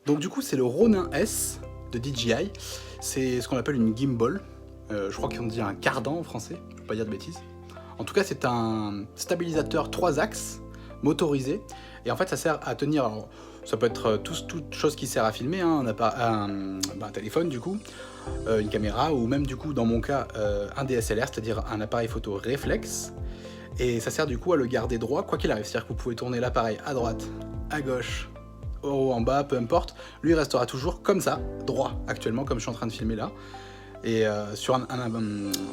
Donc du coup c'est le Ronin S de DJI, c'est ce qu'on appelle une gimbal, je crois qu'on dit un cardan en français, je ne peux pas dire de bêtises. En tout cas c'est un stabilisateur 3 axes motorisé, et en fait ça sert à tenir, alors, ça peut être toute chose qui sert à filmer, hein, un téléphone du coup, une caméra, ou même du coup dans mon cas un DSLR, c'est-à-dire un appareil photo réflexe, et ça sert du coup à le garder droit quoi qu'il arrive, c'est-à-dire que vous pouvez tourner l'appareil à droite, à gauche, en haut, en bas, peu importe, lui restera toujours comme ça, droit, actuellement comme je suis en train de filmer là. Et sur un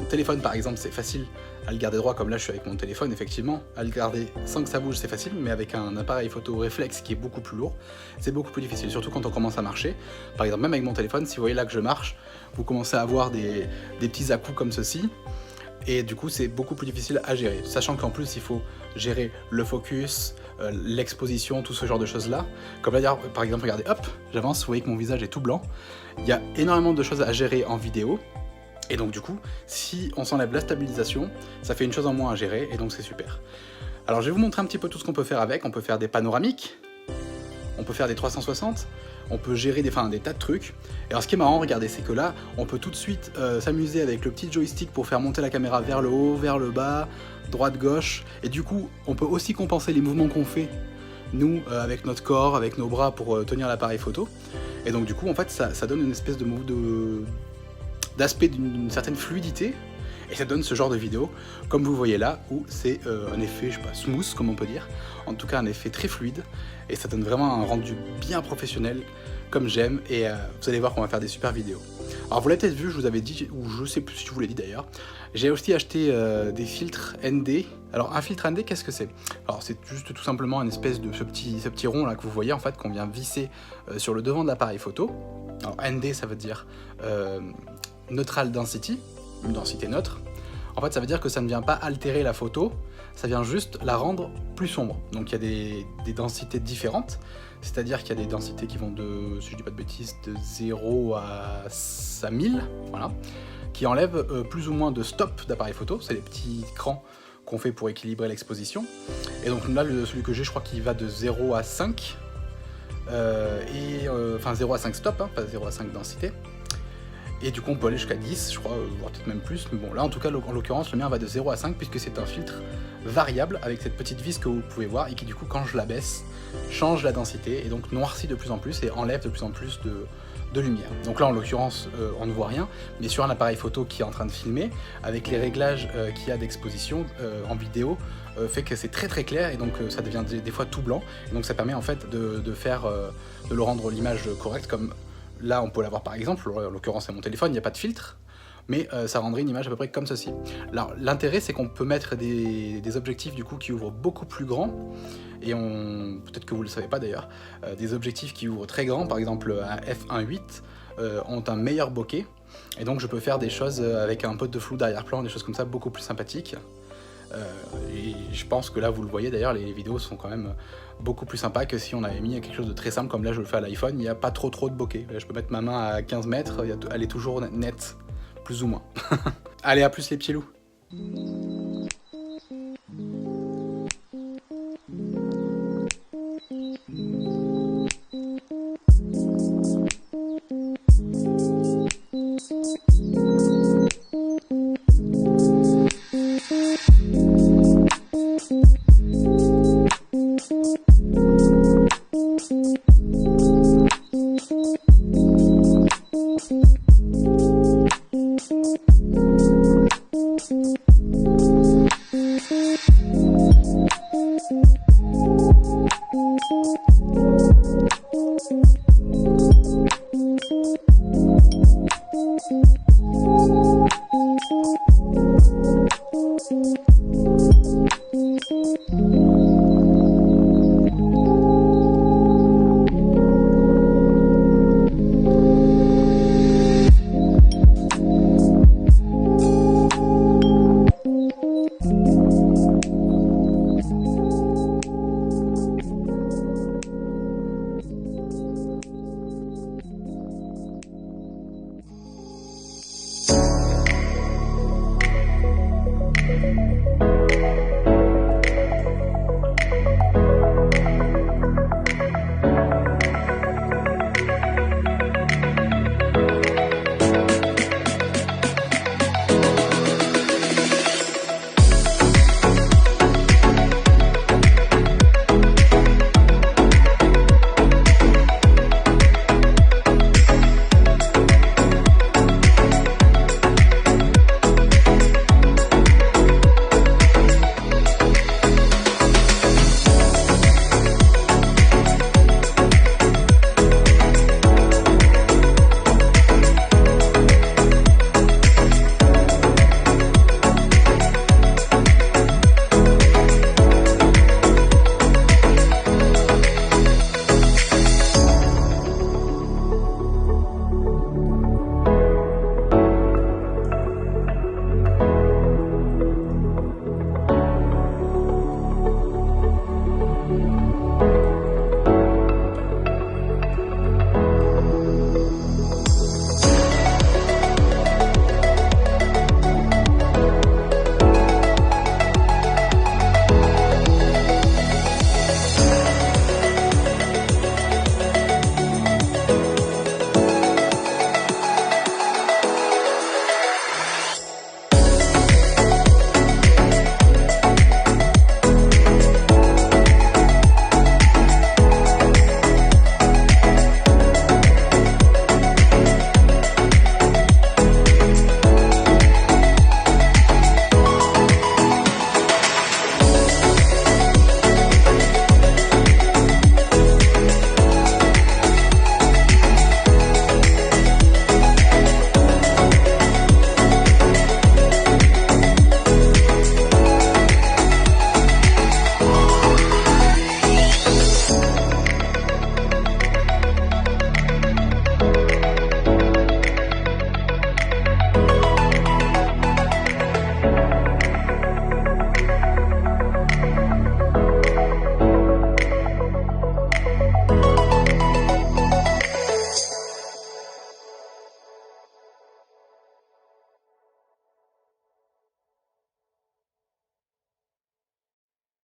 téléphone par exemple c'est facile à le garder droit, comme là je suis avec mon téléphone, effectivement, à le garder sans que ça bouge c'est facile, mais avec un appareil photo réflexe qui est beaucoup plus lourd, c'est beaucoup plus difficile, surtout quand on commence à marcher. Par exemple même avec mon téléphone, si vous voyez là que je marche, vous commencez à avoir des petits à-coups comme ceci, et du coup c'est beaucoup plus difficile à gérer, sachant qu'en plus il faut gérer le focus, l'exposition, tout ce genre de choses là. Comme là par exemple, regardez, hop, j'avance, vous voyez que mon visage est tout blanc. Il y a énormément de choses à gérer en vidéo, et donc du coup, si on s'enlève la stabilisation, ça fait une chose en moins à gérer, et donc c'est super. Alors je vais vous montrer un petit peu tout ce qu'on peut faire avec. On peut faire des panoramiques, on peut faire des 360, on peut gérer des tas de trucs. Et alors ce qui est marrant, regardez, c'est que là, on peut tout de suite s'amuser avec le petit joystick pour faire monter la caméra vers le haut, vers le bas, droite, gauche, et du coup, on peut aussi compenser les mouvements qu'on fait, nous, avec notre corps, avec nos bras pour tenir l'appareil photo. Et donc du coup, en fait, ça donne une espèce d'aspect d'une certaine fluidité, et ça donne ce genre de vidéo, comme vous voyez là, où c'est un effet, je sais pas, smooth, comme on peut dire, en tout cas un effet très fluide, et ça donne vraiment un rendu bien professionnel, comme j'aime, et vous allez voir qu'on va faire des super vidéos. Alors vous l'avez peut-être vu, je vous avais dit, ou je sais plus si je vous l'ai dit d'ailleurs, j'ai aussi acheté des filtres ND. Alors un filtre ND, qu'est-ce que c'est? Alors c'est juste tout simplement une espèce de ce petit rond là que vous voyez en fait, qu'on vient visser sur le devant de l'appareil photo. Alors ND ça veut dire Neutral Density, une densité neutre. En fait ça veut dire que ça ne vient pas altérer la photo, ça vient juste la rendre plus sombre. Donc il y a des densités différentes, c'est-à-dire qu'il y a des densités qui vont de, si je dis pas de bêtises, de 0 à 1000, voilà, qui enlèvent plus ou moins de stop d'appareil photo, c'est les petits crans qu'on fait pour équilibrer l'exposition. Et donc là, celui que j'ai, je crois qu'il va de 0 à 5, enfin 0 à 5 stop, hein, pas 0 à 5 densité. Et du coup on peut aller jusqu'à 10, je crois, voire peut-être même plus, mais bon là en tout cas en l'occurrence le mien va de 0 à 5 puisque c'est un filtre variable avec cette petite vis que vous pouvez voir et qui du coup quand je la baisse change la densité et donc noircit de plus en plus et enlève de plus en plus de lumière. Donc là en l'occurrence on ne voit rien, mais sur un appareil photo qui est en train de filmer, avec les réglages qu'il y a d'exposition en vidéo, fait que c'est très très clair et donc ça devient des fois tout blanc, et donc ça permet en fait de le rendre l'image correcte, comme là on peut l'avoir par exemple, en l'occurrence c'est mon téléphone, il n'y a pas de filtre, mais ça rendrait une image à peu près comme ceci. Alors l'intérêt c'est qu'on peut mettre des objectifs du coup qui ouvrent beaucoup plus grand, et peut-être que vous le savez pas d'ailleurs, des objectifs qui ouvrent très grand, par exemple un f1.8 ont un meilleur bokeh, et donc je peux faire des choses avec un peu de flou d'arrière-plan, des choses comme ça beaucoup plus sympathiques. Et je pense que là vous le voyez d'ailleurs, les vidéos sont quand même beaucoup plus sympas que si on avait mis quelque chose de très simple comme là je le fais à l'iPhone, il n'y a pas trop de bokeh. Je peux mettre ma main à 15 mètres, elle est toujours nette, plus ou moins. Allez, à plus les petits loups.